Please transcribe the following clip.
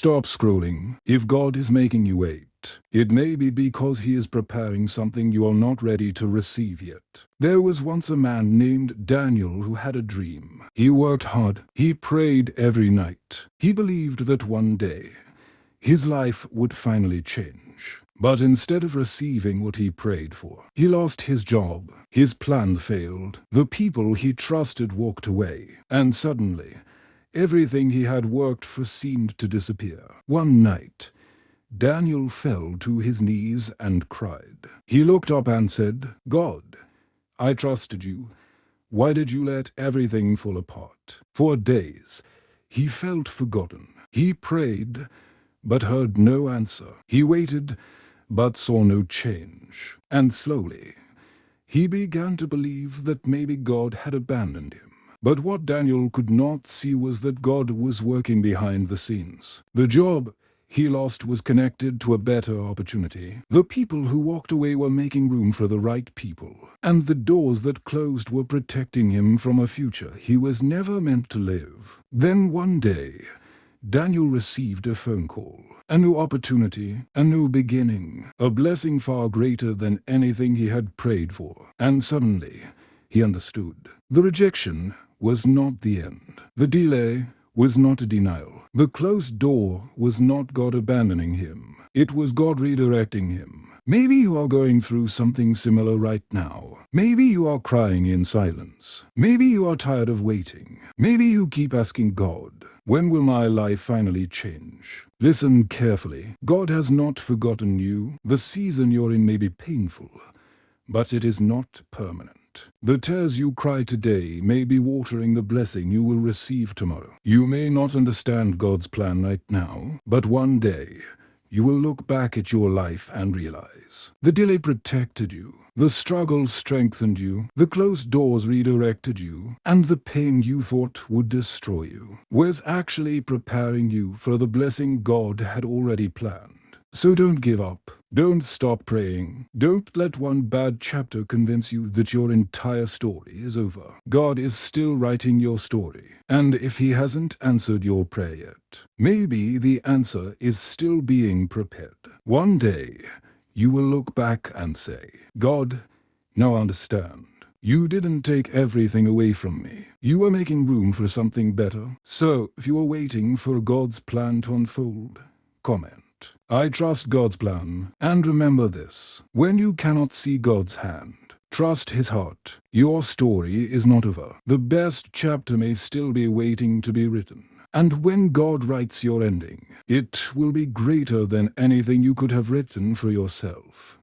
Stop scrolling. If God is making you wait, it may be because he is preparing something you are not ready to receive yet. There was once a man named Daniel who had a dream. He worked hard. He prayed every night. He believed that one day his life would finally change. But instead of receiving what he prayed for, he lost his job. His plan failed. The people he trusted walked away. And suddenly, everything he had worked for seemed to disappear. One night, Daniel fell to his knees and cried. He looked up and said, "God, I trusted you. Why did you let everything fall apart?" For days, he felt forgotten. He prayed, but heard no answer. He waited, but saw no change. And slowly, he began to believe that maybe God had abandoned him. But what Daniel could not see was that God was working behind the scenes. The job he lost was connected to a better opportunity. The people who walked away were making room for the right people. And the doors that closed were protecting him from a future he was never meant to live. Then one day, Daniel received a phone call. A new opportunity, a new beginning, a blessing far greater than anything he had prayed for. And suddenly, he understood. The rejection was not the end. The delay was not a denial. The closed door was not God abandoning him. It was God redirecting him. Maybe you are going through something similar right now. Maybe you are crying in silence. Maybe you are tired of waiting. Maybe you keep asking God, when will my life finally change? Listen carefully. God has not forgotten you. The season you're in may be painful, but it is not permanent. The tears you cry today may be watering the blessing you will receive tomorrow. You may not understand God's plan right now, but one day, you will look back at your life and realize the delay protected you, the struggle strengthened you, the closed doors redirected you, and the pain you thought would destroy you was actually preparing you for the blessing God had already planned. So don't give up. Don't stop praying. Don't let one bad chapter convince you that your entire story is over. God is still writing your story. And if he hasn't answered your prayer yet, maybe the answer is still being prepared. One day, you will look back and say, God, now I understand. You didn't take everything away from me. You were making room for something better. So, if you are waiting for God's plan to unfold, comment, I trust God's plan. And remember this, when you cannot see God's hand, trust his heart. Your story is not over. The best chapter may still be waiting to be written. And when God writes your ending, it will be greater than anything you could have written for yourself.